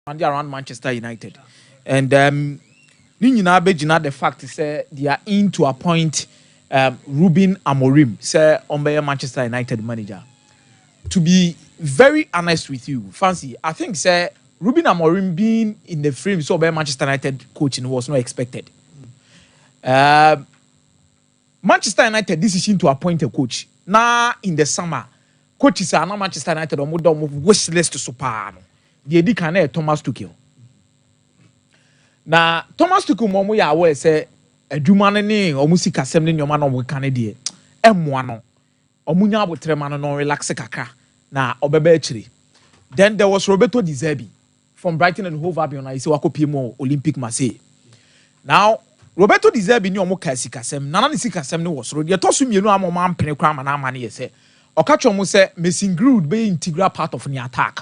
around Manchester United. And the fact is they are in to appoint Ruben Amorim, say on Manchester United manager. To be very honest with you, Fancy, I think say Ruben Amorim being in the frame so by Manchester United coaching was not expected. Manchester United decision to appoint a coach. Now in the summer, coaches are not Manchester United or wish list to super. The edit Thomas Tuchel. Now Thomas Tuchel momo ya aware say adwuma ne omusi kasem ne nyoma no wekane de emmoa no omunya abotrema no relax kakra na obeba akiri. Then there was Roberto Di Zerbi from Brighton and Hove Albion. I say wakopie mo Olympic Marseille. Now Roberto Di Zerbi ni omo kasi kasem nana ni sikasem ne was road. Ye to so mienu amoma ampene kra ma na ama ne ye say okacho mo say Mason Greenwood be integral part of the attack.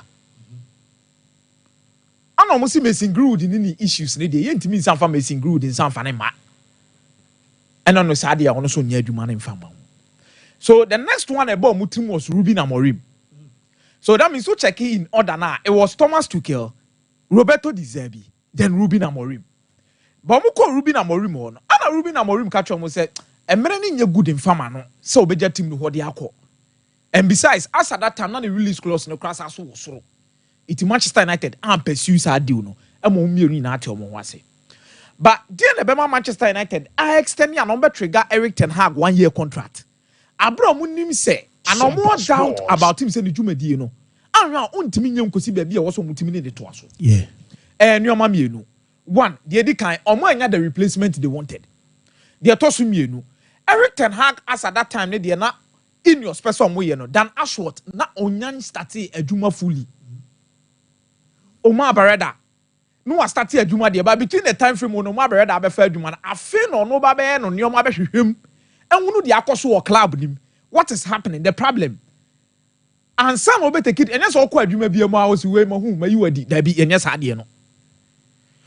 Ana omo si Mason Greenwood ni issues ne de ye ntimi nsanfa Mason Greenwood nsanfa ne ma. And on the side, I also near Juman in Fama. So the next one about Mutim was Ruben Amorim. So that means so check in order now. It was Thomas Tuchel, Roberto Di Zerbi, then Ruben Amorim. But we call Ruben Amorim on. And Ruben Amorim catch on say, "A man in your good in Fama no, so be just team to what they are called." And besides, as at that time, not the release clause no class as so. It's Manchester United and pursues our deal no. And more in that say. But dear Nebema Manchester United, I extend your number trigger Eric Ten Hag 1 year contract. Abra munim say, and no more doubt about him saying the Jumedi, you know. And now untimium could see baby also mutimini the twasso. Yeah. And your mammy, you know. One, the Edikai, or more the replacement they wanted. The Atosum, you know. Eric Ten Hag, as at that time, they are not in your special way, you know, than Ashworth, not onyan stati a Juma fully. Omar Barada. No, I started a Juma there, but between the time frame when my brother have a Juma, I feel no baby no near my him, and we know the Akoso club him. What is happening? The problem. And some will take it, and that's all quite you may be a mouse away, whom you were there be in yes idea.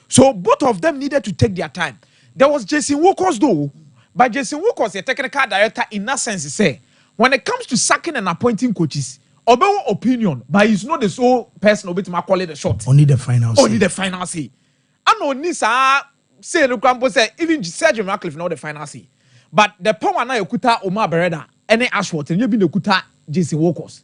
So both of them needed to take their time. There was Jason Walker's though, but Jason Walker's a technical director in that sense. Say when it comes to sacking and appointing coaches. Obey opinion, but he's not the sole person who my call it a shot. Only the final say. Only the final say. And only say no campo say even Sergio Ratcliffe not the final say. But the power na okuta Omar Bereda, any Ashworth, and you been okuta Jason Walkers.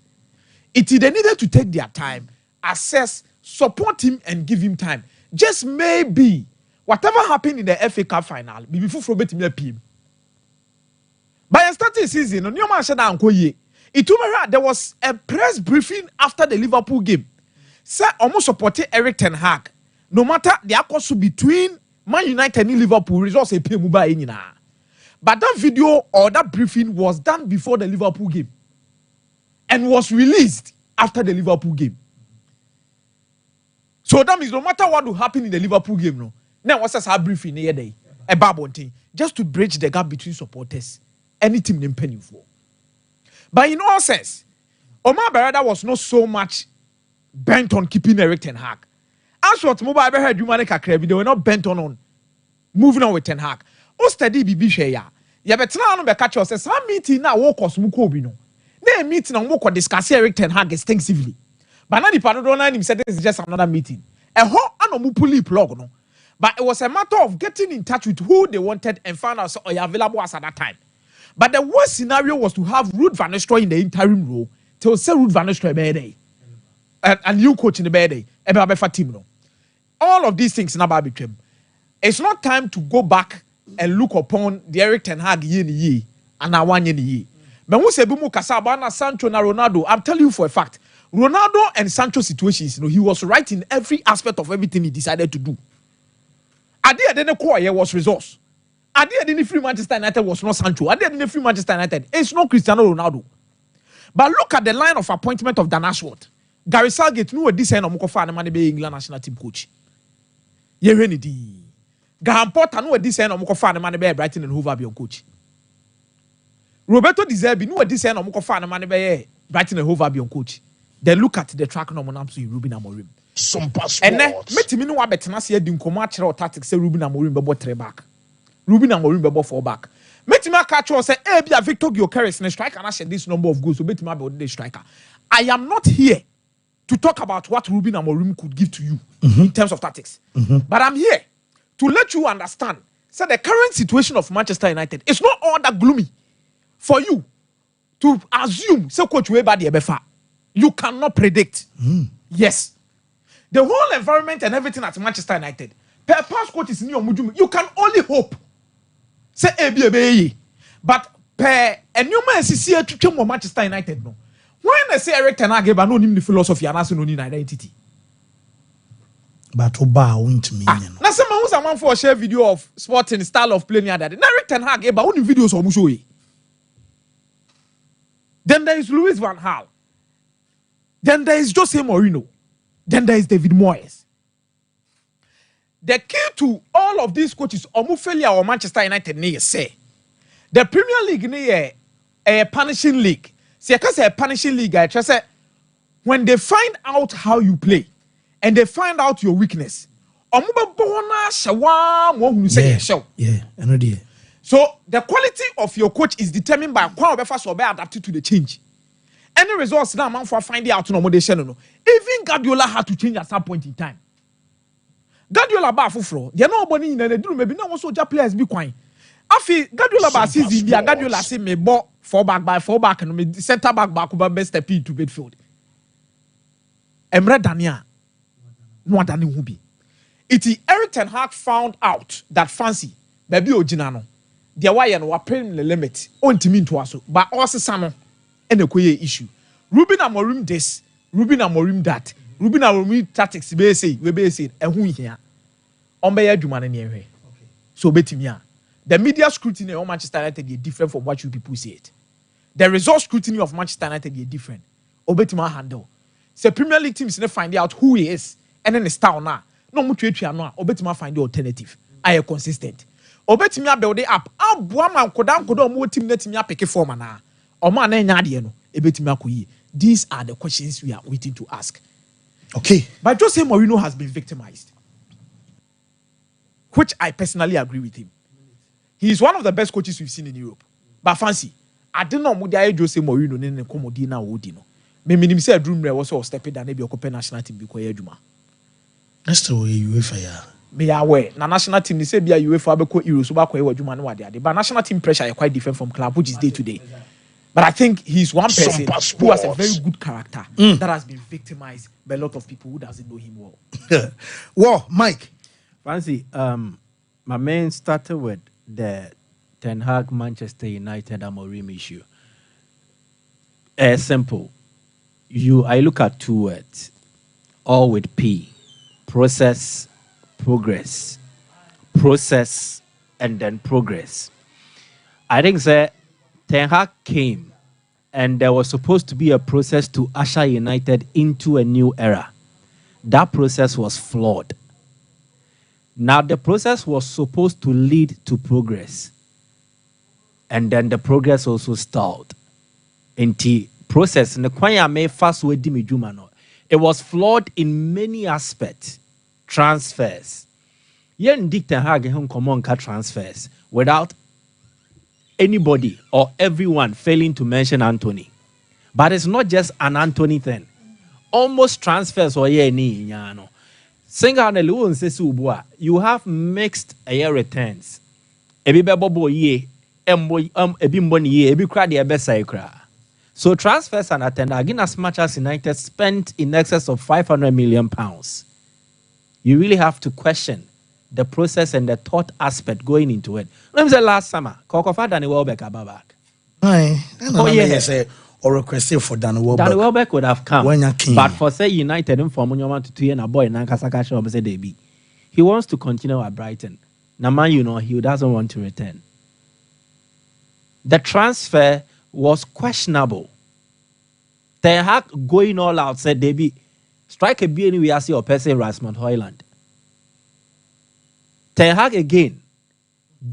They needed to take their time, assess, support him, and give him time. Just maybe whatever happened in the FA Cup final, before Robert PM. By starting season, no man said that there was a press briefing after the Liverpool game. Sir, almost supported Eric Ten Hag. No matter the accord between Man United and Liverpool, results a pay mobile. But that video or that briefing was done before the Liverpool game and was released after the Liverpool game. So that means no matter what will happen in the Liverpool game, no. Now what's that briefing here day? A barbon thing, just to bridge the gap between supporters. Any team in penny for. But in all sense, Omar Berada was not so much bent on keeping Eric Ten Hag. As what mobile ever heard you manage they were not bent on moving on with Ten Hag. O study bibi share. Ya betina no be catch us some meeting na wo kosmuko bi no. Na meeting na wo discuss Eric Ten Hag extensively. But na the panodo na him said this is just another meeting. A ho anomu puli plug no. But it was a matter of getting in touch with who they wanted and find out so available as at that time. But the worst scenario was to have Ruud van Nistelrooy in the interim role till say Ruud van Nistelrooy be there. And new coach in the bed day. Team no. All of these things now between. It's not time to go back and look upon the Eric Ten Hag ye and now 1 year. But we say Bumu Kasabana, Sancho na Ronaldo. I'm telling you for a fact, Ronaldo and Sancho situations, he was right in every aspect of everything he decided to do. Idea didn't core was resource. Idea didn't free Manchester United was not Sancho. Idea didn't free Manchester United. It's not Cristiano Ronaldo. But look at the line of appointment of Dan Ashworth. Gary Southgate knew this end of Mukofa and man be England national team coach. Yerenidi. Graham Potter knew this end of Mukofa and man be Brighton and Hove Albion coach. Roberto Di Zerbi knew this end of Mukofa and man be Brighton and Hove Albion coach. Then look at the track number names in Ruben Amorim. Some passports. And then me know what better say din koma kire tactics say Ruben Amorim be three back. Ruben Amorim be 4 back. Metima catch us say be Victor Gyökeres na striker na share this number of goals so metima be the striker. I am not here to talk about what Ruben Amorim could give to you in terms of tactics. But I'm here to let you understand. So the current situation of Manchester United is not all that gloomy for you to assume. So coach you cannot predict. Yes, the whole environment and everything at Manchester United. Per past coach is new. You can only hope. Say ABA, but per a new man is here to come Manchester United. No, when they say Eric Ten Hag, but no the philosophy and also no identity. But Oba won't mean. Now someone who's a man for a share video of sporting style of playing that. Eric Ten Hag, but only videos of Mushoe. Then there is Louis Van Gaal. Then there is Jose Mourinho. Then there is David Moyes. The key to all of these coaches, failure or Manchester United, say the Premier League is a punishing league. See, because a punishing league, I just say when they find out how you play and they find out your weakness, yeah, I know dear. So the quality of your coach is determined by how fast or adapted to the change. Any results now, man, for finding out no more. Even Guardiola had to change at some point in time. Guardiola ba fufro, they no boni in the do maybe now also players be quite. Afi Guardiola ba season, Guardiola say me ball 4 back by 4 back and me center back over best step into midfield. Emre Dania, no Dani Hubi. It is Eric Ten Hag found out that fancy baby Ojinano. Their wire no paying the limit on to mean to us, but also some and a queer issue. Ruben Amorim this, Ruben Amorim that, Ruben Amorim tactics be say, we be say, and who here? On by your man near here. So betimia. The media scrutiny of Manchester United is different from what you people see it. The result scrutiny of Manchester United is different. Obetima handle. So Premier League teams they find out who he is and then the star now. No much no. Obetima find the alternative. I am consistent. Obetima build it up. Abuama kodan more team let me pick a form na. Oma na nyade no. Ebetima koyi. These are the questions we are waiting to ask. Okay. But Jose Mourinho has been victimized, which I personally agree with him. He is one of the best coaches we've seen in Europe. But fancy, I don't know what Jose Mourinho ne komodi na wodi no. Me minim say Dream was so stepping down maybe occupy national team because Ejuma. That's the way UEFA ya. Me aware. Na national team they say be UEFA be ko Euros so ba ko Ejuma no wade. But national team pressure is quite different from club which is day to day. But I think he's one person who has a very good character that has been victimized by a lot of people who doesn't know him well. Well, Mike. Fancy, my main started with the Ten Hag Manchester United Amorim issue. Simple. I look at 2 words, all with P. Process, progress. Process, and then progress. I think that Ten Hag came and there was supposed to be a process to usher United into a new era. That process was flawed. Now the process was supposed to lead to progress. And then the progress also stalled. In the process, it was flawed in many aspects. Transfers. Yen Dick Ten Hag transfers without anybody or everyone failing to mention Anthony. But it's not just an Anthony thing. Almost transfers or you have mixed returns. So transfers and attend again as much as United spent in excess of £500 million. You really have to question the process and the thought aspect going into it. Let me say last summer, Kokofa Danny Welbeck back. Or requested for Danny Welbeck. Danny Welbeck would have come. When you came. But for say United and for Munyama to 2 and a boy Nankasaka Shop said they be. He wants to continue at Brighton. Now man, he doesn't want to return. The transfer was questionable. Ten Hag going all out said they be strike a be anywhere see or person Rasmond Hoyland. Ten Hag again,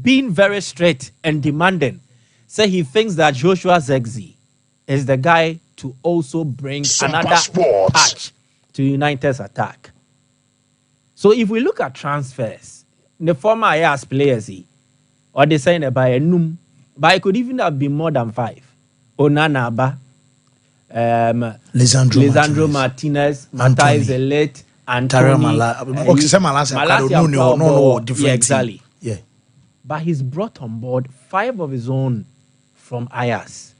being very straight and demanding, say he thinks that Joshua Zexi is the guy to also bring another touch to United's attack. So if we look at transfers, the former IAS players, or they saying about a num, but it could even have been more than 5. Onana Aba, Lisandro Martinez, Anthony. Matthijs de Ligt, Tara Anthony, Malasia. No, different. yeah, exactly. Yeah. But he's brought on board 5 of his own from Ajax.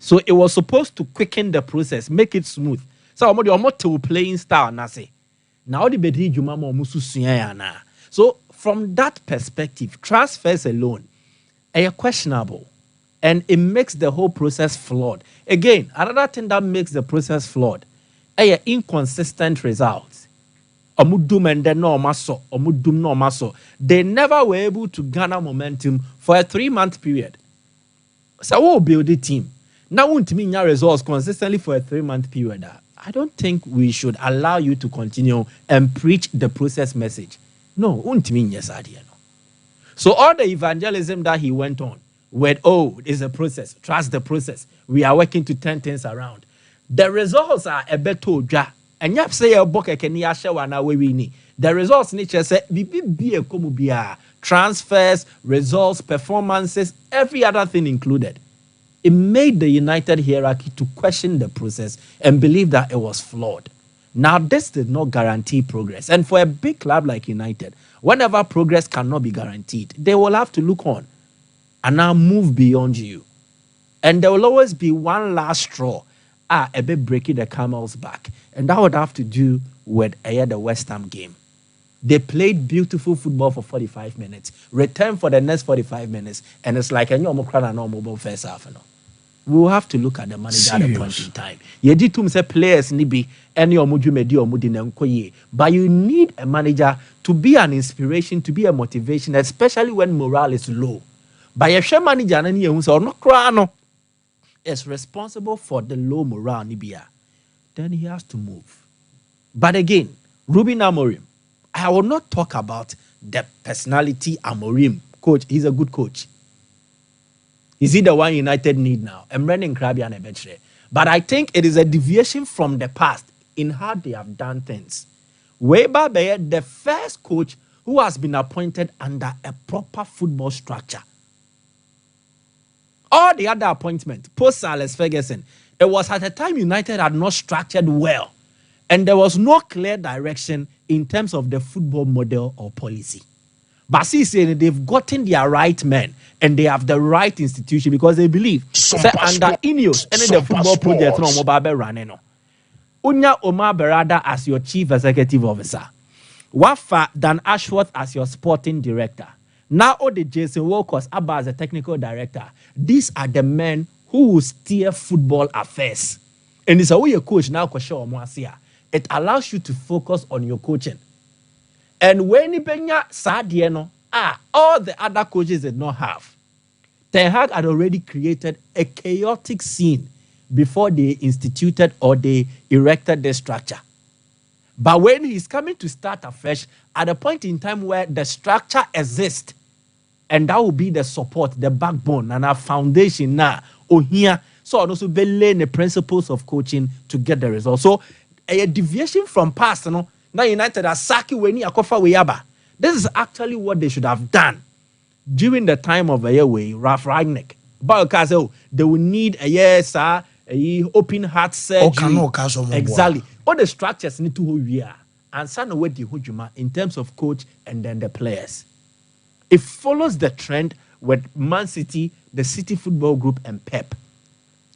So it was supposed to quicken the process, make it smooth. So I'm to playing style nase. Now the bedi juma mo musu suya na. So from that perspective, transfers alone are questionable, and it makes the whole process flawed. Again, another thing that makes the process flawed are inconsistent results. They never were able to garner momentum for a 3-month period. So we'll build a team. Now, won't mean your results consistently for a 3-month period. I don't think we should allow you to continue and preach the process message. No, won't mean yes, idea. No. So all the evangelism that he went on with, it's a process, trust the process. We are working to turn things around. The results are a better job. And you say a book can the results nature say be transfers, results, performances, every other thing included. It made the United hierarchy to question the process and believe that it was flawed. Now, this did not guarantee progress. And for a big club like United, whenever progress cannot be guaranteed, they will have to look on and now move beyond you. And there will always be one last straw, a bit breaking the camel's back. And that would have to do with the West Ham game. They played beautiful football for 45 minutes, returned for the next 45 minutes, and it's like a normal first half. We will have to look at the manager at a point in time. You say players need but you need a manager to be an inspiration, to be a motivation, especially when morale is low. But if your manager is responsible for the low morale, then he has to move. But again, Ruben Amorim, I will not talk about the personality Amorim. Coach, he's a good coach. Is he the one United need now? I'm running Krabi and Ebetre. But I think it is a deviation from the past in how they have done things. Weber Bayer, the first coach who has been appointed under a proper football structure. All the other appointments, post Alex Ferguson, it was at a time United had not structured well. And there was no clear direction in terms of the football model or policy. But see, saying they've gotten their right men and they have the right institution because they believe under Ineos and the football project no mobile running. Unya Omar Berada as your chief executive officer. Wafa Dan Ashworth as your sporting director. Now the Jason Wilcox Abba as a technical director. These are the men who will steer football affairs. And it's a way your coach now it allows you to focus on your coaching. And when you all the other coaches did not have. Ten Hag had already created a chaotic scene before they instituted or they erected the structure. But when he's coming to start afresh, at a point in time where the structure exists, and that will be the support, the backbone, and our foundation now, here, so also be laying the principles of coaching to get the results. So a deviation from past, now United are Saki Weni Akofa Weyaba. This is actually what they should have done during the time of Ralph Rangnick. But they will need a open heart surgery. Exactly. All the structures need to hold here. And some way the hujuma in terms of coach and then the players. It follows the trend with Man City, the City Football Group, and Pep.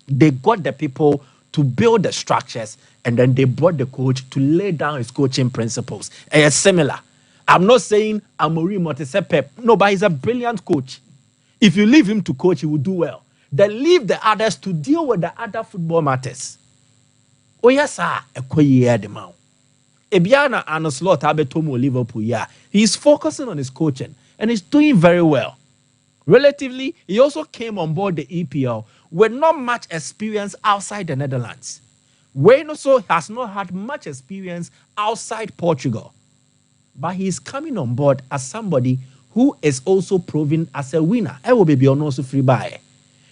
They got the people to build the structures, and then they brought the coach to lay down his coaching principles. And it's similar. I'm not saying Amorim or Pep. No, but he's a brilliant coach. If you leave him to coach, he will do well. Then leave the others to deal with the other football matters. Oh yes, sir. Ebiana and Slot Abetomo Liverpool. Yeah, he's focusing on his coaching and he's doing very well. Relatively, he also came on board the EPL with not much experience outside the Netherlands. Wayne also has not had much experience outside Portugal. But he's coming on board as somebody who is also proven as a winner. I will be also free buy.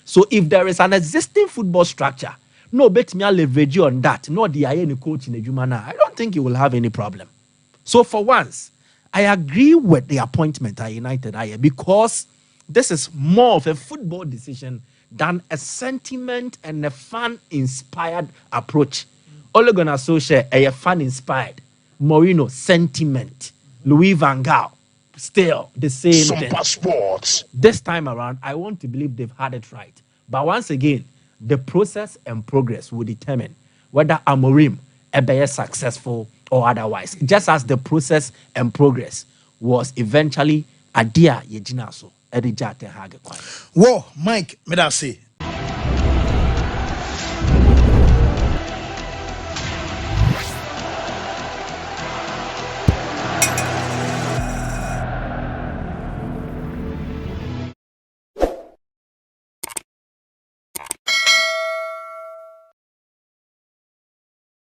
So if there is an existing football structure, no bet me leverage on that. No, the any coach in the Jumana. I don't think you will have any problem. So for once, I agree with the appointment at United because this is more of a football decision than a sentiment and a fan-inspired approach. Ole Gunnar Solskjaer, a fan-inspired. Mourinho, sentiment. Louis van Gaal, still the same thing. Sports. This time around, I want to believe they've had it right. But once again, the process and progress will determine whether Amorim be successful or otherwise. Just as the process and progress was eventually Adia Yejinaso. Whoa, Mike, me that say.